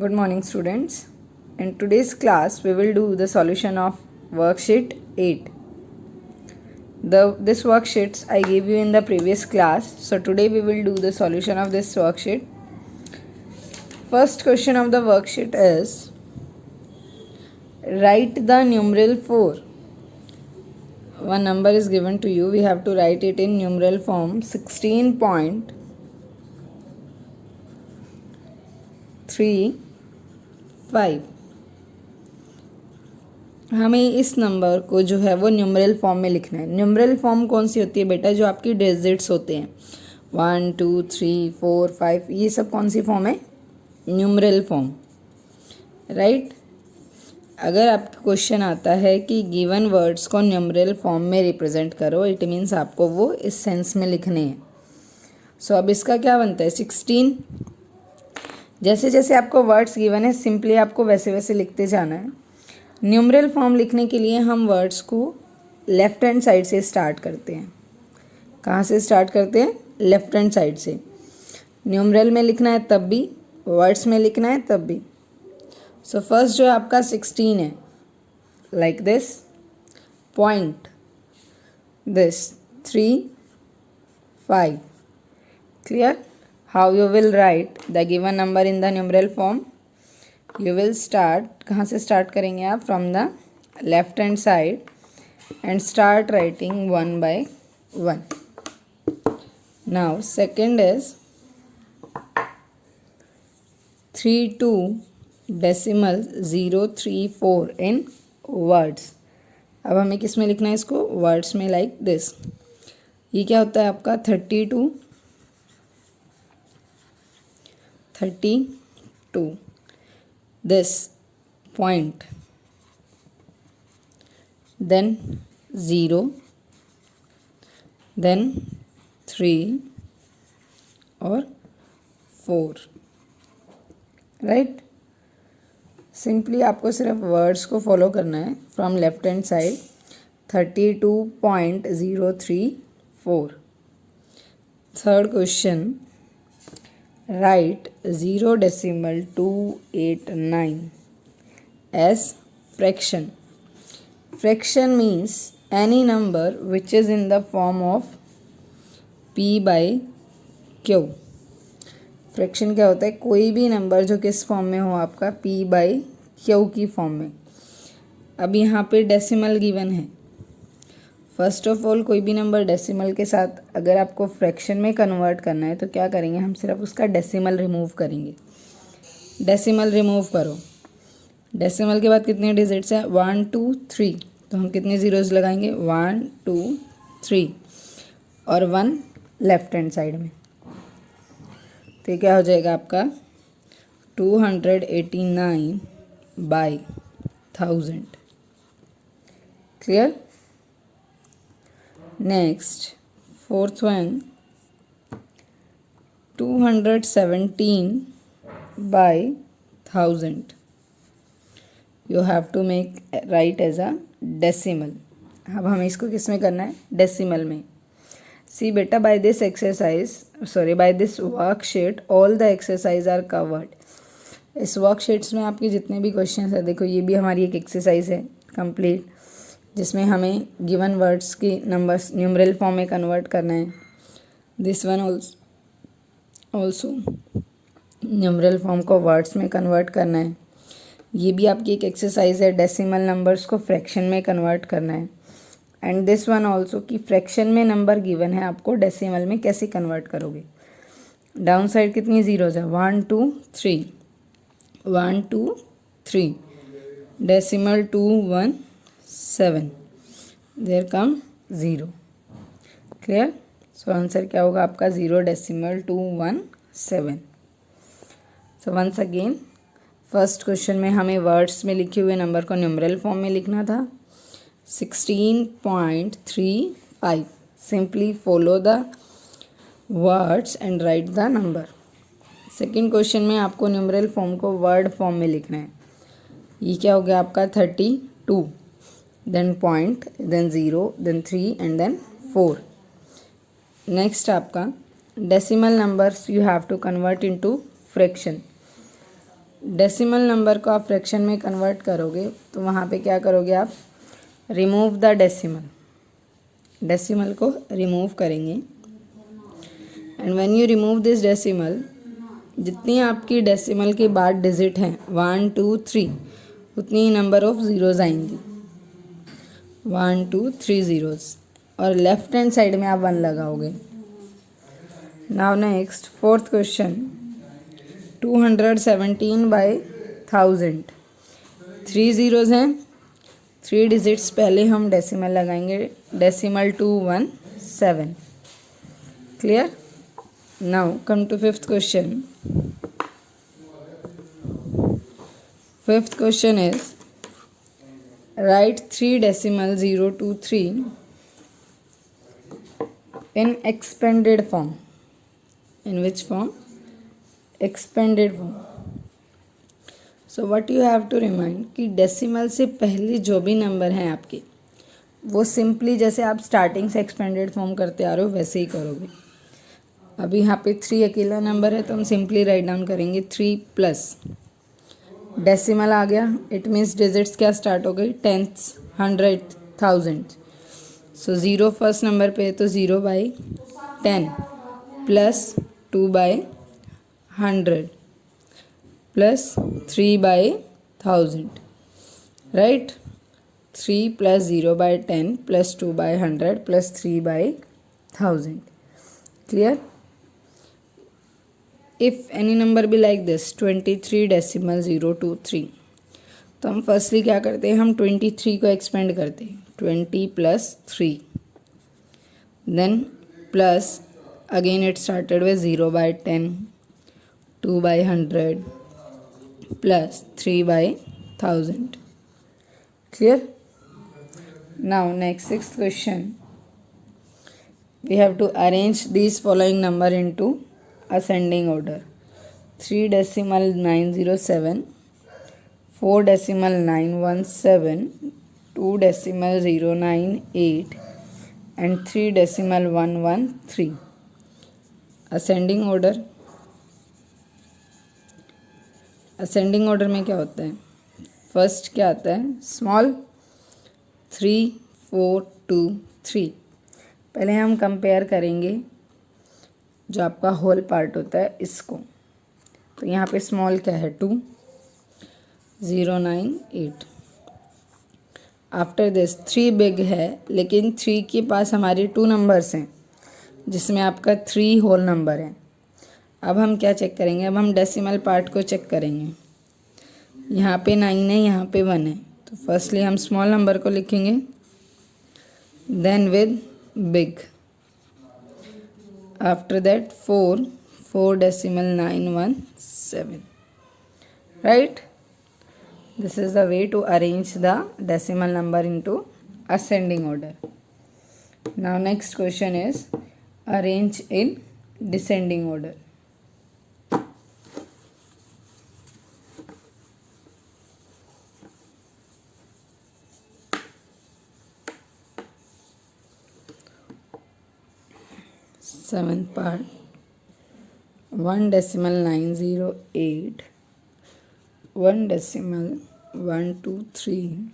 Good morning, students. In today's class, we will do the solution of worksheet 8. This worksheets I gave you in the previous class. So today we will do the solution of this worksheet. First question of the worksheet is, write the numeral 4. One number is given to you. We have to write it in numeral form 16.35. हमें इस number को जो है वो numeral form में लिखना है. Numeral form कौन सी होती है बेटा? जो आपकी डिजिट्स होते हैं 1 2 3 4 5, ये सब कौन सी फॉर्म है? Numeral form, right. अगर आपका क्वेश्चन आता है कि गिवन वर्ड्स को न्यूमरल फॉर्म में रिप्रेजेंट करो, इट मीन्स आपको वो इस सेंस में लिखने हैं. सो अब इसका क्या बनता है? 16. जैसे जैसे आपको वर्ड्स गिवन है, सिंपली आपको वैसे वैसे लिखते जाना है. न्यूमरल फॉर्म लिखने के लिए हम वर्ड्स को लेफ़्ट हैंड साइड से स्टार्ट करते हैं. कहाँ से स्टार्ट करते हैं? लेफ़्ट हैंड साइड से. न्यूमरल में लिखना है तब भी, वर्ड्स में लिखना है तब भी. सो फर्स्ट जो है आपका 16 है, like this. Point this 3 5. Clear? How you will write the given number in the numeral form? You will start, कहाँ से स्टार्ट करेंगे आप? From the left hand side and start writing 1 by 1. Now second is 32.034 in words. अब हमें किस में लिखना है इसको? वर्ड्स में, लाइक दिस. ये क्या होता है आपका? 32. This point, then 0, then 3 और 4, राइट. सिंपली आपको सिर्फ वर्ड्स को फॉलो करना है from left hand side. 32.034. Third question, write 0.289 as fraction. Fraction means any number which is in the form of p by q. Fraction क्या होता है? कोई भी नंबर जो किस फॉर्म में हो आपका? p by q की फॉर्म में. अब यहाँ पे डेसिमल गिवन है. फर्स्ट ऑफ ऑल, कोई भी नंबर डेसिमल के साथ अगर आपको फ्रैक्शन में कन्वर्ट करना है तो क्या करेंगे? हम सिर्फ उसका डेसिमल रिमूव करेंगे. डेसिमल रिमूव करो. डेसिमल के बाद कितने डिजिट्स हैं? 1 2 3. तो हम कितने ज़ीरोज़ लगाएंगे? 1 2 3 और 1 लेफ्ट हैंड साइड में. तो ये क्या हो जाएगा आपका? 289/1000. Clear? Next, fourth one, 217/1000. You have to make write as a decimal. अब हमें इसको किस में करना है? डेसिमल में. See बेटा, by this worksheet all the exercise are covered. इस वर्कशीट्स में आपके जितने भी क्वेश्चन है, देखो ये भी हमारी एक एक्सरसाइज है कंप्लीट, जिसमें हमें गिवन वर्ड्स की नंबर्स न्यूमरल फॉर्म में कन्वर्ट करना है. This one also numeral form को वर्ड्स में कन्वर्ट करना है. ये भी आपकी एक एक्सरसाइज है, डेसिमल नंबर्स को फ्रैक्शन में कन्वर्ट करना है. एंड दिस वन ऑल्सो कि फ्रैक्शन में नंबर गिवन है, आपको डेसिमल में कैसे कन्वर्ट करोगे. डाउन साइड कितनी ज़ीरोज़ है? 1 2 3, 1 2 3. Decimal 2 1 7. There come 0. Clear? So answer क्या होगा आपका? 0.217. So once again, first question में हमें वर्ड्स में लिखे हुए नंबर को न्यूमरल फॉर्म में लिखना था. 16.35. Simply follow the words and right the number. Second question में आपको न्यूमरल फॉर्म को वर्ड फॉर्म में लिखना है. ये क्या हो गया आपका? 32, then point, then 0, then 3 and then 4. Next आपका decimal numbers you have to convert into fraction. Decimal number को आप फ्रैक्शन में कन्वर्ट करोगे तो वहाँ पे क्या करोगे आप, रिमूव द डेसिमल, डेसिमल को रिमूव करेंगे। And when you remove this decimal, जितनी आपकी डेसिमल के बाद डिजिट हैं 1 2 3, उतनी ही नंबर ऑफ ज़ीरोज़ आएंगी, 1 2 3 ज़ीरोज़, और लेफ्ट हैंड साइड में आप 1 लगाओगे। Now next fourth question, 217/1000, 3 zeros हैं, 3 डिजिट्स पहले हम डेसिमल लगाएंगे, decimal 217। Clear? Now come to fifth question. Fifth question is right 3 decimal 0 to 3 in expanded form. In which form? Expanded form. So what you have to remind कि decimal से पहले जो भी number हैं आपके, वो सिंपली जैसे आप स्टार्टिंग से एक्सपेंडेड फॉर्म करते आ रहे हो वैसे ही करोगे। अभी यहाँ पे 3 अकेला नंबर है तो हम सिंपली राइट डाउन करेंगे 3 प्लस डेसिमल आ गया, इट मीन्स डिजिट्स क्या स्टार्ट हो गई, tenths, hundred, thousand. So zero first number पे है तो 0/10 plus 2/100 plus 3/1000, right. 3 plus 0/10 plus 2/100 plus 3/1000। Clear? If any number भी लाइक दिस 23 decimal 0 to 3, तो हम फर्स्टली क्या करते हैं, हम 23 को एक्सपेंड करते हैं, 20 plus 3, then plus again it started with 0/10, 2/100 plus 3/1000। Clear? Now next sixth question, we have to arrange this following number into ascending order. 3 decimal 907, 4 decimal 917, 2 decimal 098 and 3 decimal 113. Ascending order. Ascending order में क्या होता है, first क्या आता है, small 3 4 2 3। पहले हम compare करेंगे जो आपका होल पार्ट होता है इसको, तो यहाँ पे स्मॉल क्या है 2 098। आफ्टर दिस 3 बिग है, लेकिन 3 के पास हमारे 2 नंबर्स हैं जिसमें आपका 3 होल नंबर है। अब हम क्या चेक करेंगे, अब हम डेसिमल पार्ट को चेक करेंगे। यहाँ पे 9 है, यहाँ पे 1 है, तो फर्स्टली हम स्मॉल नंबर को लिखेंगे, then with big. After that 4 decimal 917, right? This is the way to arrange the decimal number into ascending order. Now next question is arrange in descending order. Seventh part, 1 decimal 908, 1 decimal 123,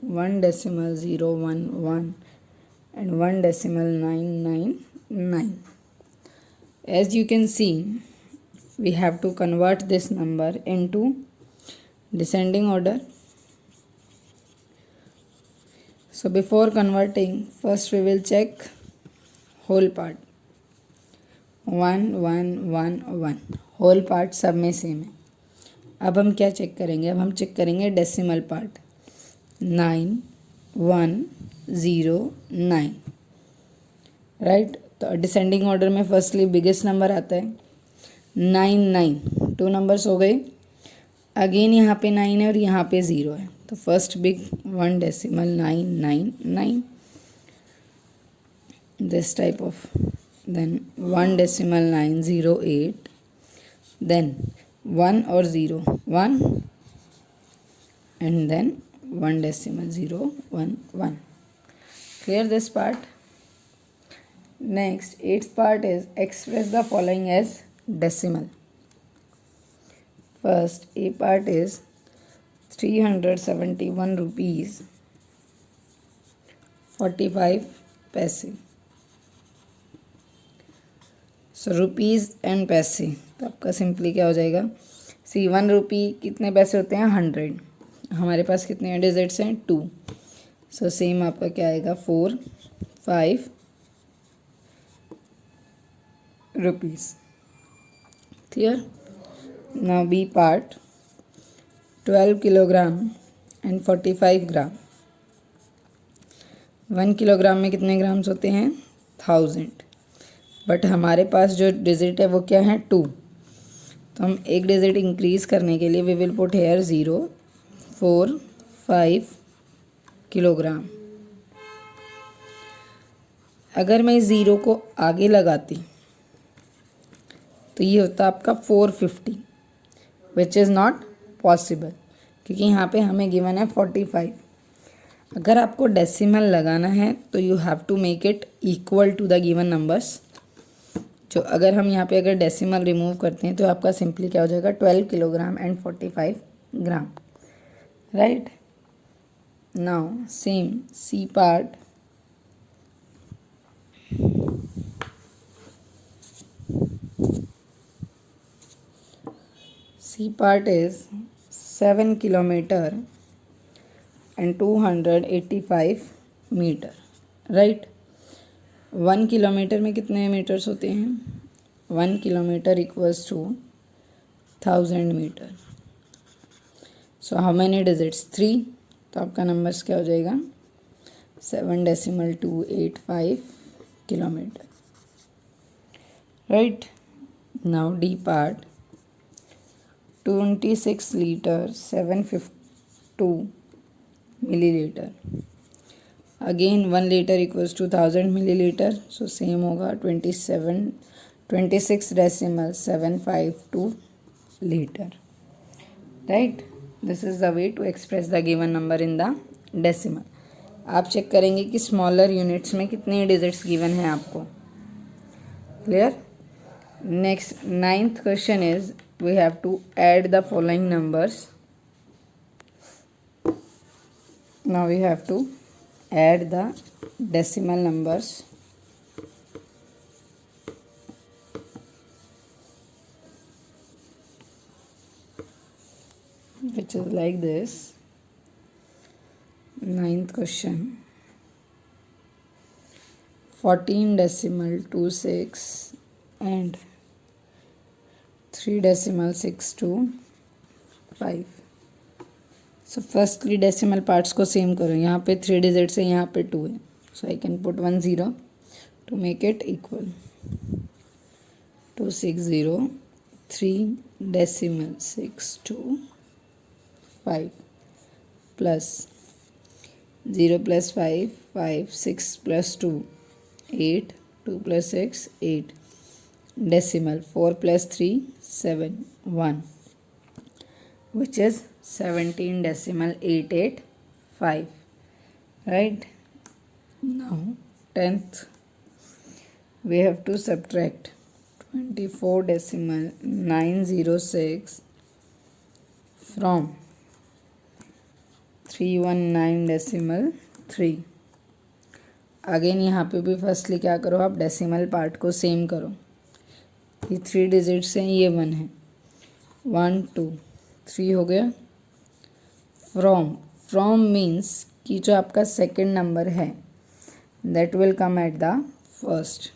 1 decimal 011 and 1 decimal 999. As you can see, we have to convert this number into descending order. So before converting, first we will check whole part, 1 1 1 1, whole part सब में same है। अब हम क्या check करेंगे, अब हम check करेंगे डेसिमल पार्ट, 9109, राइट। तो डिसेंडिंग ऑर्डर में फर्स्टली बिगेस्ट नंबर आता है 99, 2 नंबर्स हो गए। अगेन यहाँ पे 9 है और यहाँ पे 0 है, तो first big 1 decimal 999, this type of, then 1 decimal 908, then 1 or 0 1 and then 1 decimal 011. Clear this part? Next, eighth part is express the following as decimal. First, A part is 371 rupees 45 पैसे. So rupees and पैसे, तो आपका simply क्या हो जाएगा, सी 1 रुपी कितने पैसे होते हैं 100. हमारे पास कितने डिजिट्स हैं 2. सो सेम आपका क्या आएगा 4 5 rupees. Clear. Now B part 12 kilogram and 45 gram. 1 kilogram में कितने ग्राम्स होते हैं 1000. बट हमारे पास जो डिजिट है वो क्या है 2. तो हम एक डिजिट इंक्रीज करने के लिए we will put here 0 4 5 kilogram. अगर मैं 0 को आगे लगाती तो ये होता आपका 450, विच इज़ नॉट पॉसिबल क्योंकि यहाँ पे हमें गिवन है 45. अगर आपको डेसिमल लगाना है तो you have to make it equal to the given numbers. जो अगर हम यहाँ पे अगर डेसिमल रिमूव करते हैं तो आपका सिंपली क्या हो जाएगा 12 kilogram and 45 gram. Right. Now same C part. C part is 7 kilometre and 285 metre. Right. 1 kilometre में कितने मीटर्स होते हैं 1 kilometre equals to 1000 metre. So how many digits 3. तो आपका नंबर्स क्या हो जाएगा 7.285 kilometre. Right. Now D part 26 litre 752 millilitre. Again 1 litre equals to 1000 millilitre. So same होगा 26.752 litre. Right. This is the way to express the given number in the decimal. आप check करेंगे कि स्मॉलर यूनिट्स में कितने digits given हैं आपको. Clear. Next 9th question is we have to add the following numbers. Now we have to add the decimal numbers. Which is like this. 9th question 14.26 and 3.625. So firstly decimal parts को same करो. यहाँ पे 3 digits है, यहाँ पे 2 है. So I can put 1 0 to make it equal. 260 3.625 plus 0 plus 5 5 6 plus 2 8 2 plus 6 8. Decimal 4 plus 3 7 1 which is 17.885. Right. Now 10th we have to subtract 24.906 from 319.3. Again यहाँ पे भी फर्स्टली क्या करो आप डेसिमल पार्ट को सेम करो. ये 3 डिजिट्स हैं, ये 1 है. 1 2 3 हो गया. फ्रॉम मीन्स कि जो आपका सेकेंड नंबर है that will come at the first.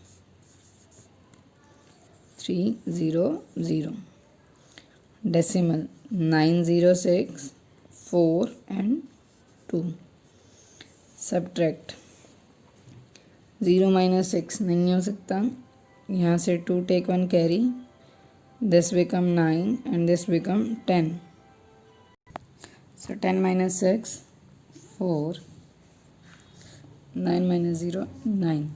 300. Decimal 906 4 and 2. Subtract 0 minus 6 नहीं हो सकता. यहाँ से 2 take 1 carry. This become 9 and this become 10. So 10 minus 6 4. 9 minus 0 9.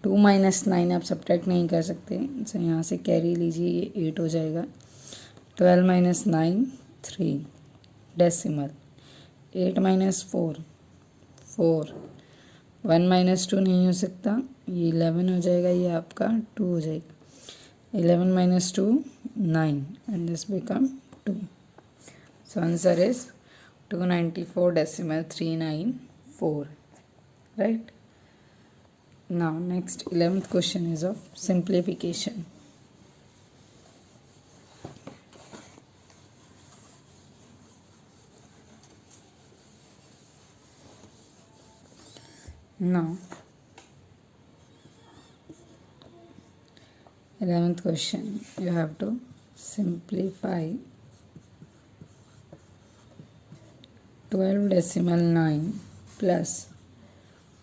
2 minus 9 आप सब्ट्रैक्ट नहीं कर सकते. so यहाँ से कैरी लीजिए, ये 8 हो जाएगा. 12 minus 9 3. Decimal 8 minus 4 4. 1 minus 2 नहीं हो सकता, ये 11 हो जाएगा, ये आपका 2 हो जाएगा. 11 minus 2 9 and this become 2. So answer is 294.394. Right? Now next 11th question is of simplification. Now 11th question, you have to simplify 12.9 plus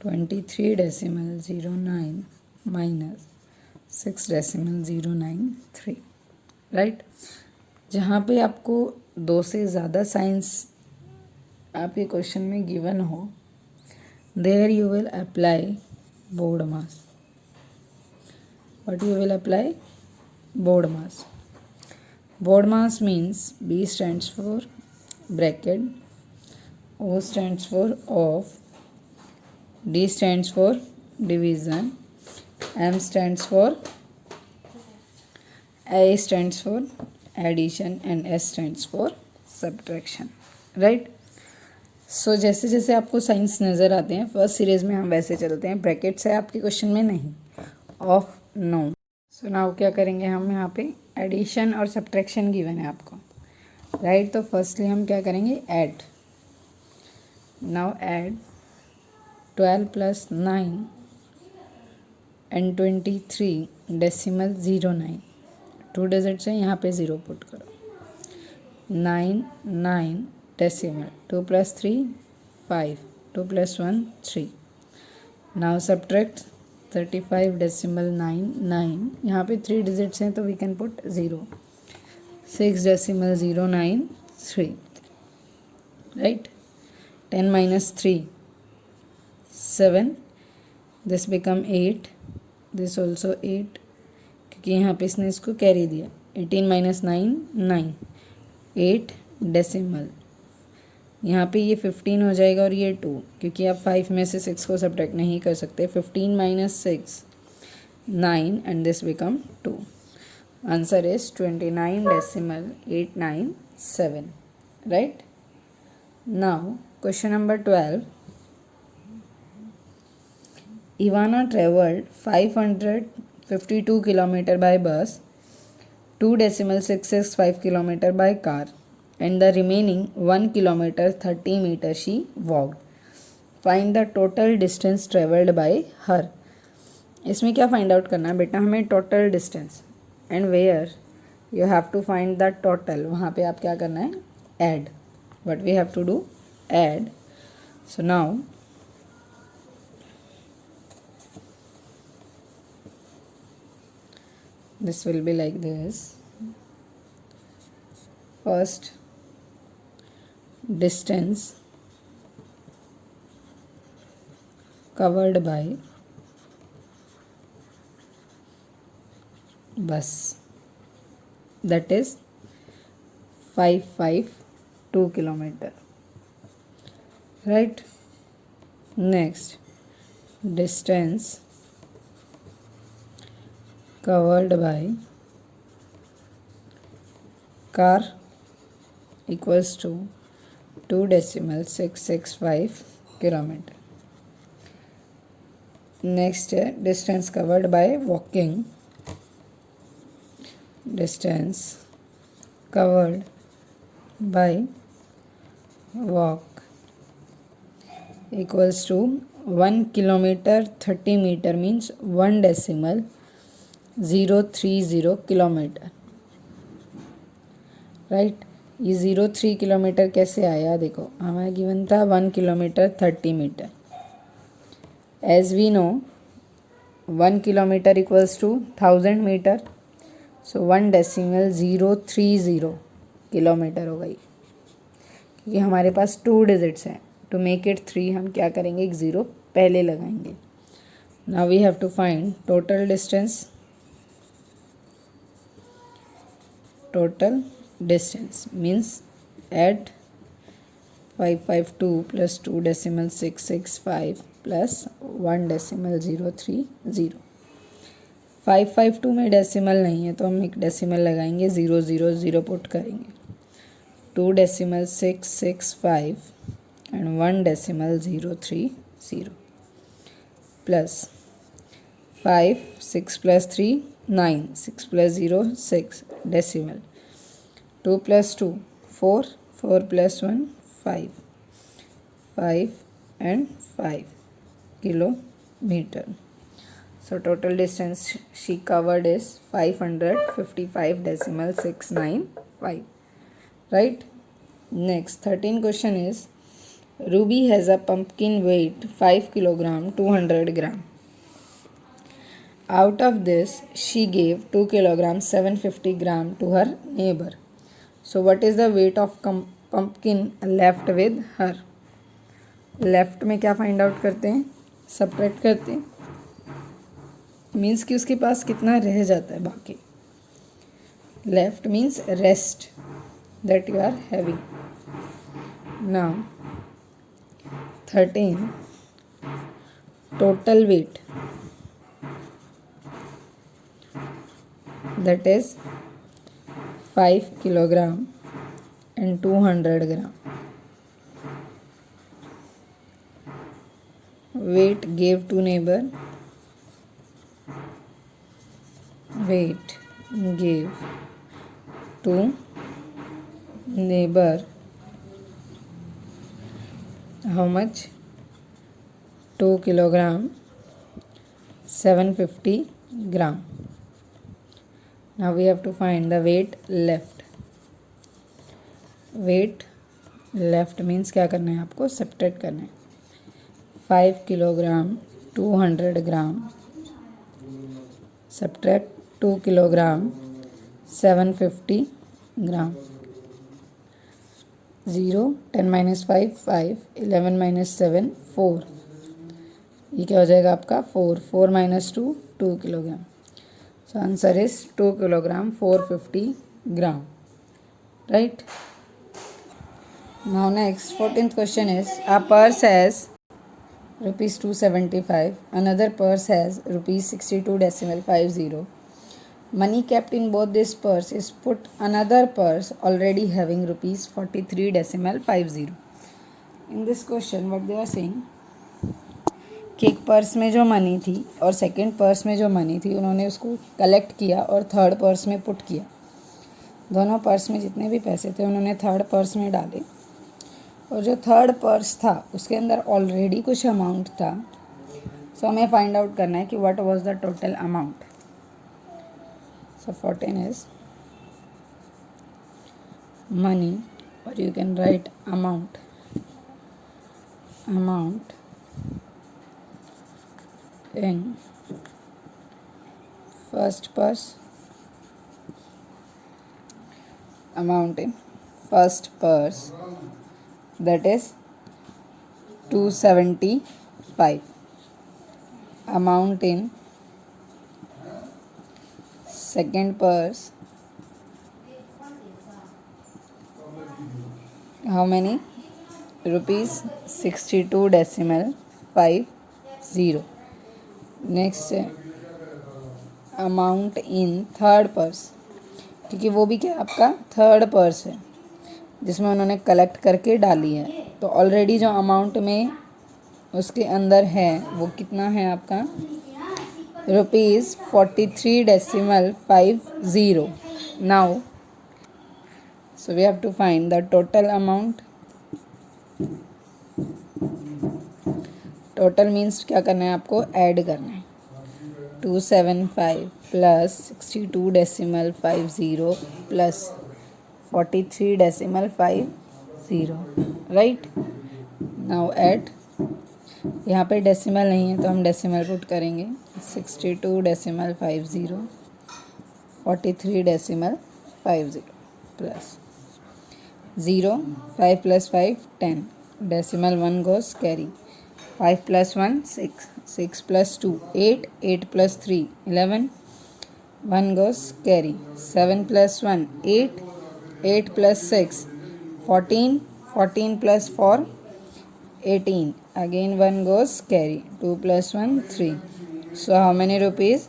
23.09 minus 6.093. Right, जहाँ पे आपको 2 से ज़्यादा साइंस आपके क्वेश्चन में गिवन हो, there you will apply BODMAS. What you will apply? Board mass. Board mass means B stands for bracket, O stands for off, D stands for division, M stands for A stands for addition and S stands for subtraction. Right? So जैसे जैसे आपको science नज़र आते हैं first series में हम वैसे चलते हैं. ब्रैकेट्स है आपके क्वेश्चन में नहीं, ऑफ नो. सो नाउ क्या करेंगे हम, यहाँ पे एडिशन और सब्ट्रैक्शन गिवन है आपको. राइट, तो फर्स्टली हम क्या करेंगे, add. Now add 12 plus 9 and 23.09. 2 digits है, यहाँ पे 0 पुट करो. 9 decimal. 2 plus 3 5. 2 plus 1 3. Now subtract 35.99. यहाँ पे 3 डिजिट्स हैं तो we can put 0. 6.093. Right, 10 minus 3 7. This become 8. This also 8 क्योंकि यहाँ पे इसने इसको कैरी दिया. 18 minus 9 9. 8 डेसिमल. यहाँ पे ये 15 हो जाएगा और ये 2 क्योंकि आप 5 में से 6 को सब्ट्रैक्ट नहीं कर सकते. 15 minus 6 9 and this become 2. Answer is 29.897. Right? Now question number 12. Ivana traveled 552 km by bus, 2.665 km by car, and the remaining 1 kilometer 30 meters she walked. Find the total distance traveled by her. इसमें क्या find out करना है बेटा, हमें total distance and where you have to find the total. वहाँ पे आप क्या करना है, add. What we have to do, add. So now this will be like this. First distance covered by bus, that is 552 kilometer. Right? Next, distance covered by car equals to 2.665 kilometer. Next, distance covered by walking. Distance covered by walk equals to 1 kilometer 30 meter means 1.030 kilometre. Right, ये 0.3 kilometre कैसे आया, देखो हमारा given था 1 kilometre 30 metre. As we know 1 kilometre equals to 1000 metre. So 1.030 kilometre हो गई क्योंकि हमारे पास 2 डिजिट्स हैं. टू मेक इट 3 हम क्या करेंगे, एक 0 पहले लगाएंगे. Now we have to find total distance. Total distance means add 552 plus 2.665 plus 1.030. 552 में डेसिमल नहीं है तो हम एक डेसिमल लगाएंगे, 000 पुट करेंगे. 2.665 and 1.030 plus 5, 6 plus 3, 9, 6 plus 0, 6 decimal, 2 plus 2, 4, 4 plus 1, 5, 5 and 5 kilometer. So total distance she covered is 555.695. Right? Next, 13 question is, Ruby has a pumpkin weight 5 kilogram 200 gram. Out of this, she gave 2 kilogram 750 gram to her neighbor. So what is the weight of pumpkin left with her? Left में क्या find out करते हैं? Subtract करते हैं, means कि उसके पास कितना रह जाता है बाकी. Left means rest that you are having. Now 13, total weight, that is 5 kilogram and 200 gram. Weight gave to neighbor, weight gave to neighbor, how much? 2 kilogram 750 gram. Now we have to find the weight left. Weight left means क्या करना है आपको? Subtract करना है. 5 kilogram 200 gram subtract 2 kilogram 750 gram. 0, 10 minus 5, 5, 11 minus 7, 4. ये क्या हो जाएगा आपका? 4, 4 minus 2, 2 kilogram. So answer is 2 kilogram 450 gram. Right? Now next, 14th question is, a purse has rupees 275, another purse has rupees 62.50. Money kept in both this purse is put another purse already having rupees 43.50. In this question what they are saying कि एक purse में जो money थी और second purse में जो money थी उन्होंने उसको कलेक्ट किया और थर्ड पर्स में पुट किया. दोनों पर्स में जितने भी पैसे थे उन्होंने थर्ड पर्स में डाले, और जो थर्ड पर्स था उसके अंदर ऑलरेडी कुछ अमाउंट था. सो हमें फाइंड आउट करना है कि what was the total amount. So 14 is money, or you can write amount in first purse, amount in first purse, that is 275. Amount in second purse, how many? Rupees 62.50. Next, amount in third purse, क्योंकि वो भी क्या आपका third purse है जिसमें उन्होंने collect करके डाली है. तो ऑलरेडी जो अमाउंट में उसके अंदर है वो कितना है आपका? rupees 43.50. Now so we have to find the total amount. Total means क्या करना है आपको? ऐड करना है. 275 plus 62.50 plus 43.50. Right? Now add. यहाँ पे डेसिमल नहीं है तो हम डेसिमल पुट करेंगे. 62.50 43.50 plus 0, 5 plus 5 10, decimal 1 goes carry. 5 plus 1 6, 6 plus 2 8, 8 plus 3 11, 1 goes carry. 7 plus 1 8, 8 plus 6 14, 14 plus 4 18, again 1 goes carry. 2 plus 1 3. So how many rupees?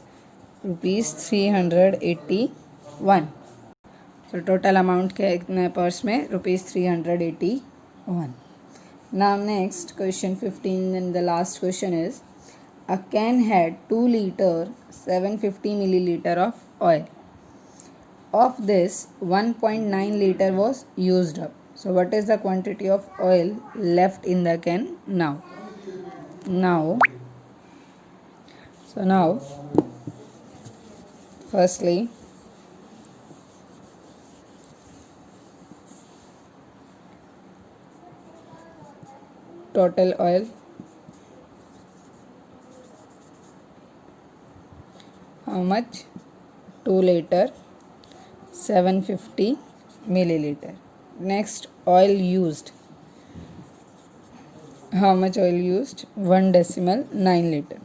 Rupees 381. तो टोटल अमाउंट कितने purse में ₹381. Now next question 15 and the last question is a can had 2 liter 750 milliliter of oil. Of this 1.9 liter was used up. So what is the quantity of oil left in the can now? Now firstly total oil, how much? 2 liter 750 milliliter. Next, oil used, how much oil used? 1.9 liter.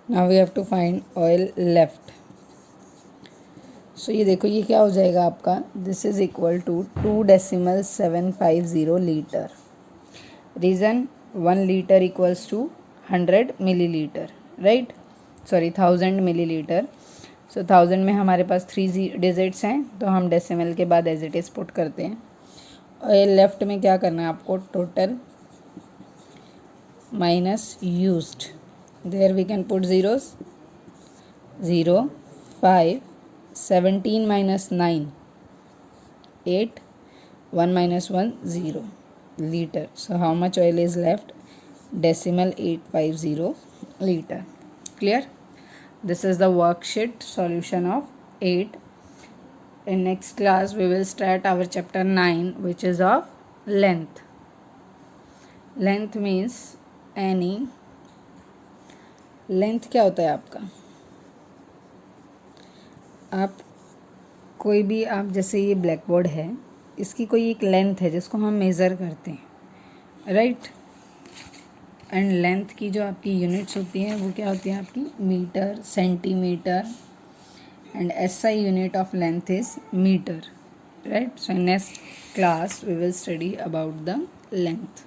Now we have to find oil left. So ये देखो, ये क्या हो जाएगा आपका, this is equal to 2.750 litre. Reason 1 litre equals to 100 millilitre, right, sorry 1000 millilitre. So 1000 में हमारे पास 3 digits हैं, तो हम डेसिमल के बाद एज इट इज़ पुट करते हैं. ऑयल लेफ्ट में क्या करना है आपको, total minus used. There we can put zeros. 0, 5, 17 minus 9, 8, 1 minus 1, 0 liter. So how much oil is left? Decimal 850 liter. Clear? This is the worksheet solution of 8. In next class we will start our chapter 9, which is of length. Length means any. Length क्या होता है आपका, आप कोई भी, आप जैसे ये ब्लैक बोर्ड है, इसकी कोई एक लेंथ है जिसको हम मेज़र करते हैं, राइट. एंड लेंथ की जो आपकी यूनिट्स होती हैं वो क्या होती है आपकी, metre, centimetre, and SI unit of length is metre, right. So in next class we will study about the length.